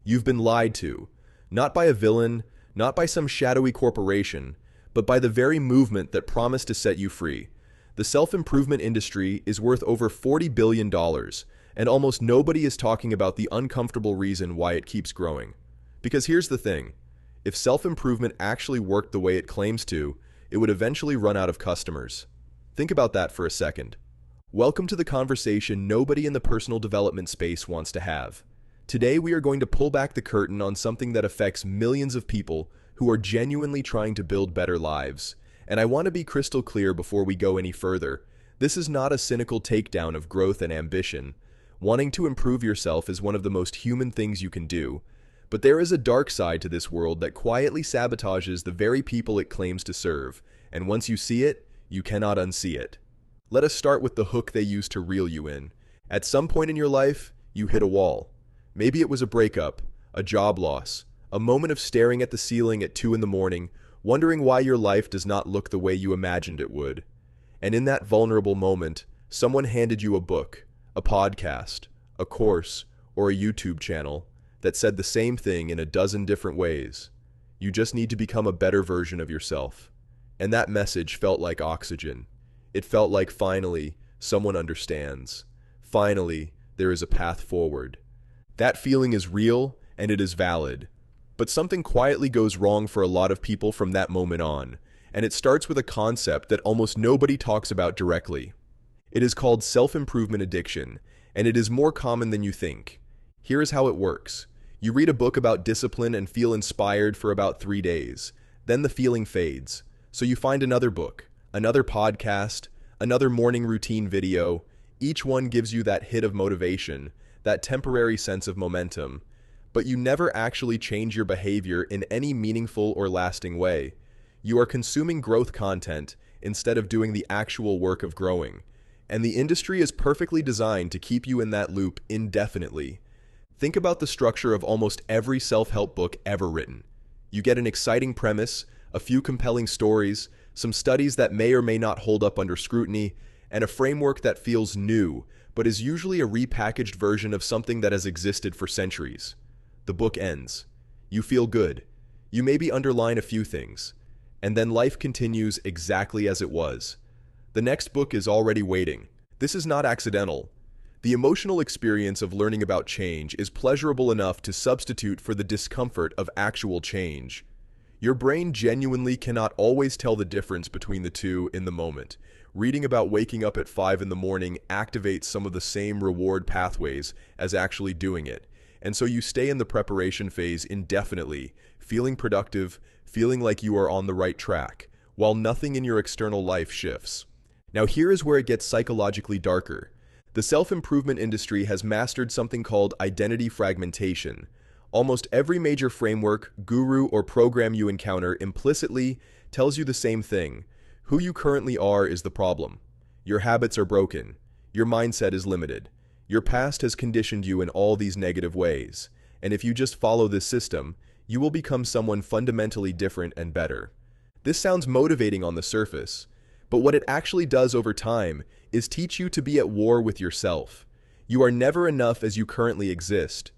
You've been lied to, not by a villain, not by some shadowy corporation, but by the very movement that promised to set you free. The self-improvement industry is worth over $40 billion, and almost nobody is talking about the uncomfortable reason why it keeps growing. Because here's the thing, if self-improvement actually worked the way it claims to, it would eventually run out of customers. Think about that for a second. Welcome to the conversation nobody in the personal development space wants to have. Today we are going to pull back the curtain on something that affects millions of people who are genuinely trying to build better lives. And I want to be crystal clear before we go any further. This is not a cynical takedown of growth and ambition. Wanting to improve yourself is one of the most human things you can do. But there is a dark side to this world that quietly sabotages the very people it claims to serve. And once you see it, you cannot unsee it. Let us start with the hook they use to reel you in. At some point in your life, you hit a wall. Maybe it was a breakup, a job loss, a moment of staring at the ceiling at 2 in the morning, wondering why your life does not look the way you imagined it would. And in that vulnerable moment, someone handed you a book, a podcast, a course, or a YouTube channel that said the same thing in a dozen different ways. You just need to become a better version of yourself. And that message felt like oxygen. It felt like finally, someone understands. Finally, there is a path forward. That feeling is real and it is valid. But something quietly goes wrong for a lot of people from that moment on, and it starts with a concept that almost nobody talks about directly. It is called self-improvement addiction, and it is more common than you think. Here is how it works. You read a book about discipline and feel inspired for about 3 days. Then the feeling fades. So you find another book, another podcast, another morning routine video. Each one gives you that hit of motivation, that temporary sense of momentum. But you never actually change your behavior in any meaningful or lasting way. You are consuming growth content instead of doing the actual work of growing. And the industry is perfectly designed to keep you in that loop indefinitely. Think about the structure of almost every self-help book ever written. You get an exciting premise, a few compelling stories, some studies that may or may not hold up under scrutiny, and a framework that feels new, but is usually a repackaged version of something that has existed for centuries. The book ends. You feel good. You maybe underline a few things. And then life continues exactly as it was. The next book is already waiting. This is not accidental. The emotional experience of learning about change is pleasurable enough to substitute for the discomfort of actual change. Your brain genuinely cannot always tell the difference between the two in the moment. Reading about waking up at 5 in the morning activates some of the same reward pathways as actually doing it. And so you stay in the preparation phase indefinitely, feeling productive, feeling like you are on the right track, while nothing in your external life shifts. Now here is where it gets psychologically darker. The self-improvement industry has mastered something called identity fragmentation. Almost every major framework, guru, or program you encounter implicitly tells you the same thing. Who you currently are is the problem. Your habits are broken. Your mindset is limited. Your past has conditioned you in all these negative ways. And if you just follow this system, you will become someone fundamentally different and better. This sounds motivating on the surface, but what it actually does over time is teach you to be at war with yourself. You are never enough as you currently exist.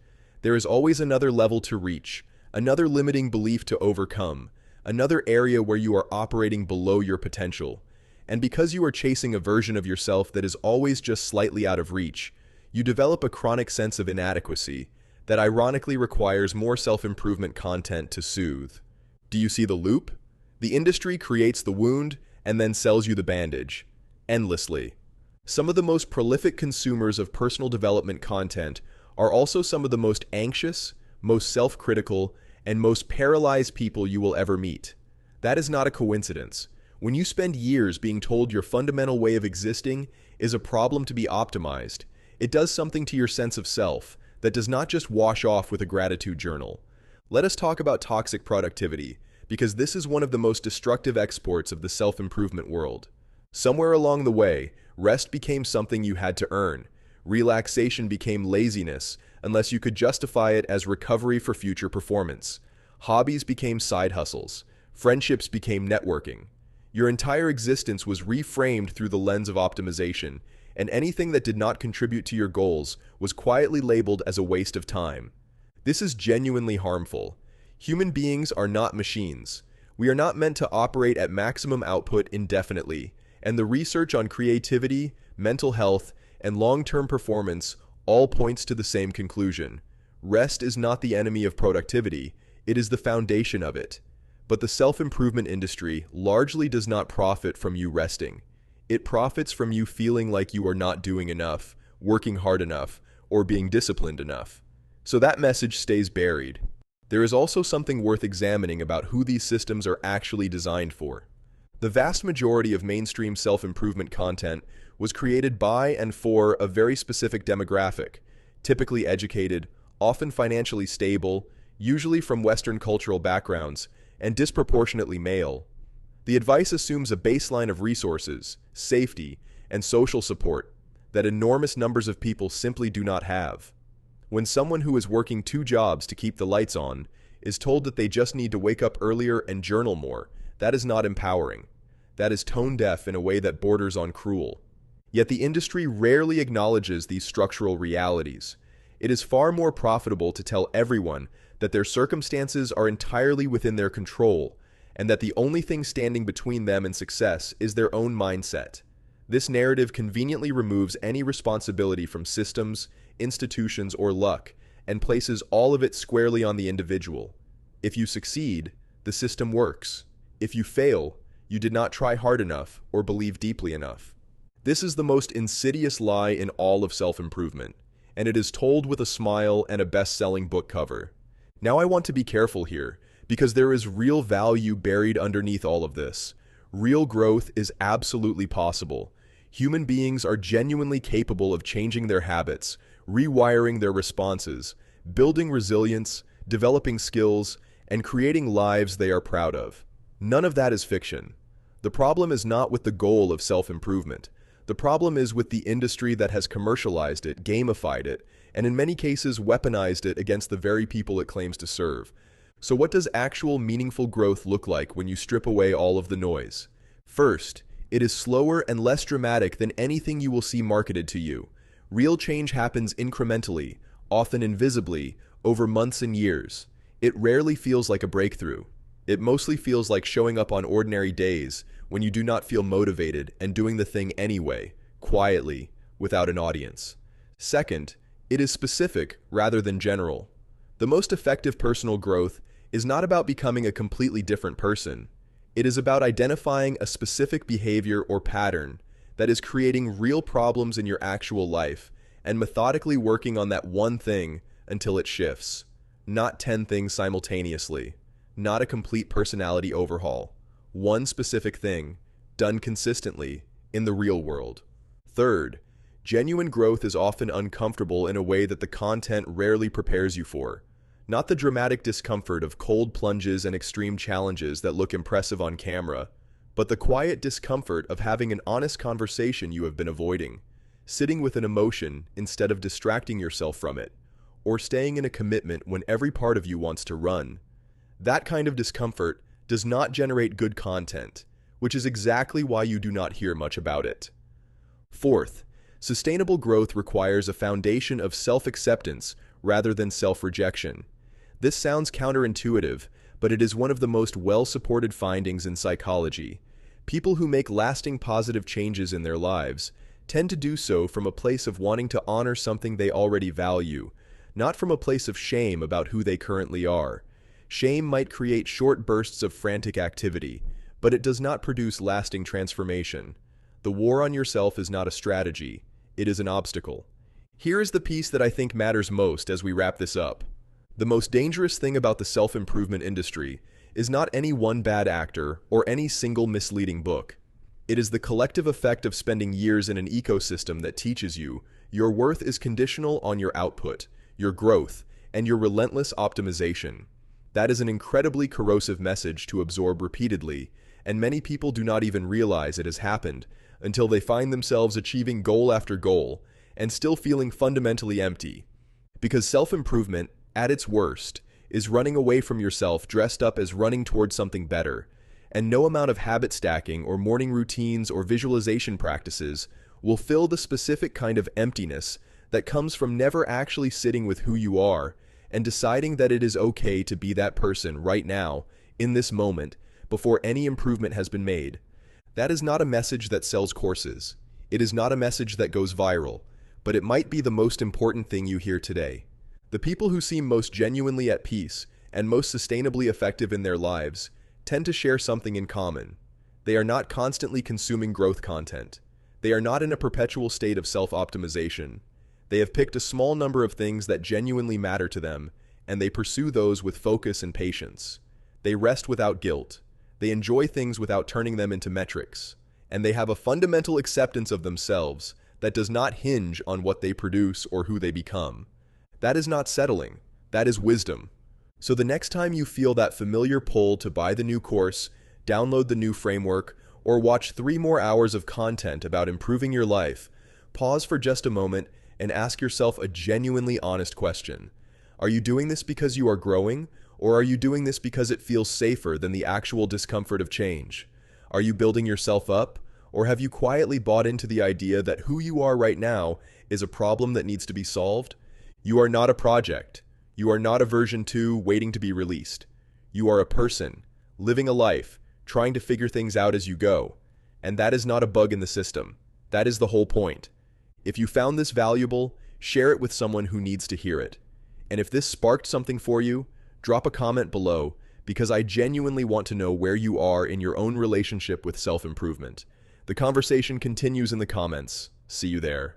There is always another level to reach, another limiting belief to overcome, another area where you are operating below your potential. And because you are chasing a version of yourself that is always just slightly out of reach, you develop a chronic sense of inadequacy that ironically requires more self-improvement content to soothe. Do you see the loop? The industry creates the wound and then sells you the bandage, endlessly. Some of the most prolific consumers of personal development content are also some of the most anxious, most self-critical, and most paralyzed people you will ever meet. That is not a coincidence. When you spend years being told your fundamental way of existing is a problem to be optimized, it does something to your sense of self that does not just wash off with a gratitude journal. Let us talk about toxic productivity, because this is one of the most destructive exports of the self-improvement world. Somewhere along the way, rest became something you had to earn. Relaxation became laziness unless you could justify it as recovery for future performance. Hobbies became side hustles. Friendships became networking. Your entire existence was reframed through the lens of optimization, and anything that did not contribute to your goals was quietly labeled as a waste of time. This is genuinely harmful. Human beings are not machines. We are not meant to operate at maximum output indefinitely, and the research on creativity, mental health, and long-term performance all points to the same conclusion. Rest is not the enemy of productivity, it is the foundation of it. But the self-improvement industry largely does not profit from you resting. It profits from you feeling like you are not doing enough, working hard enough, or being disciplined enough. So that message stays buried. There is also something worth examining about who these systems are actually designed for. The vast majority of mainstream self-improvement content was created by and for a very specific demographic, typically educated, often financially stable, usually from Western cultural backgrounds, and disproportionately male. The advice assumes a baseline of resources, safety, and social support that enormous numbers of people simply do not have. When someone who is working 2 jobs to keep the lights on is told that they just need to wake up earlier and journal more, that is not empowering. That is tone-deaf in a way that borders on cruel. Yet the industry rarely acknowledges these structural realities. It is far more profitable to tell everyone that their circumstances are entirely within their control, and that the only thing standing between them and success is their own mindset. This narrative conveniently removes any responsibility from systems, institutions, or luck, and places all of it squarely on the individual. If you succeed, the system works. If you fail, you did not try hard enough or believe deeply enough. This is the most insidious lie in all of self-improvement, and it is told with a smile and a best-selling book cover. Now I want to be careful here, because there is real value buried underneath all of this. Real growth is absolutely possible. Human beings are genuinely capable of changing their habits, rewiring their responses, building resilience, developing skills, and creating lives they are proud of. None of that is fiction. The problem is not with the goal of self-improvement. The problem is with the industry that has commercialized it, gamified it, and in many cases weaponized it against the very people it claims to serve. So what does actual meaningful growth look like when you strip away all of the noise? First, it is slower and less dramatic than anything you will see marketed to you. Real change happens incrementally, often invisibly, over months and years. It rarely feels like a breakthrough. It mostly feels like showing up on ordinary days when you do not feel motivated and doing the thing anyway, quietly, without an audience. Second, it is specific rather than general. The most effective personal growth is not about becoming a completely different person. It is about identifying a specific behavior or pattern that is creating real problems in your actual life and methodically working on that one thing until it shifts. Not 10 things simultaneously. Not a complete personality overhaul. One specific thing, done consistently, in the real world. Third, genuine growth is often uncomfortable in a way that the content rarely prepares you for. Not the dramatic discomfort of cold plunges and extreme challenges that look impressive on camera, but the quiet discomfort of having an honest conversation you have been avoiding, sitting with an emotion instead of distracting yourself from it, or staying in a commitment when every part of you wants to run. That kind of discomfort does not generate good content, which is exactly why you do not hear much about it. Fourth, sustainable growth requires a foundation of self-acceptance rather than self-rejection. This sounds counterintuitive, but it is one of the most well-supported findings in psychology. People who make lasting positive changes in their lives tend to do so from a place of wanting to honor something they already value, not from a place of shame about who they currently are. Shame might create short bursts of frantic activity, but it does not produce lasting transformation. The war on yourself is not a strategy, it is an obstacle. Here is the piece that I think matters most as we wrap this up. The most dangerous thing about the self-improvement industry is not any one bad actor or any single misleading book. It is the collective effect of spending years in an ecosystem that teaches you your worth is conditional on your output, your growth, and your relentless optimization. That is an incredibly corrosive message to absorb repeatedly, and many people do not even realize it has happened until they find themselves achieving goal after goal and still feeling fundamentally empty. Because self-improvement, at its worst, is running away from yourself dressed up as running towards something better, and no amount of habit stacking or morning routines or visualization practices will fill the specific kind of emptiness that comes from never actually sitting with who you are and deciding that it is okay to be that person right now, in this moment, before any improvement has been made. That is not a message that sells courses. It is not a message that goes viral, but it might be the most important thing you hear today. The people who seem most genuinely at peace and most sustainably effective in their lives tend to share something in common. They are not constantly consuming growth content. They are not in a perpetual state of self-optimization. They have picked a small number of things that genuinely matter to them, and they pursue those with focus and patience. They rest without guilt. They enjoy things without turning them into metrics. And they have a fundamental acceptance of themselves that does not hinge on what they produce or who they become. That is not settling. That is wisdom. So the next time you feel that familiar pull to buy the new course, download the new framework, or watch 3 more hours of content about improving your life, pause for just a moment and ask yourself a genuinely honest question. Are you doing this because you are growing, or are you doing this because it feels safer than the actual discomfort of change? Are you building yourself up, or have you quietly bought into the idea that who you are right now is a problem that needs to be solved? You are not a project. You are not a version 2 waiting to be released. You are a person, living a life, trying to figure things out as you go. And that is not a bug in the system. That is the whole point. If you found this valuable, share it with someone who needs to hear it. And if this sparked something for you, drop a comment below, because I genuinely want to know where you are in your own relationship with self-improvement. The conversation continues in the comments. See you there.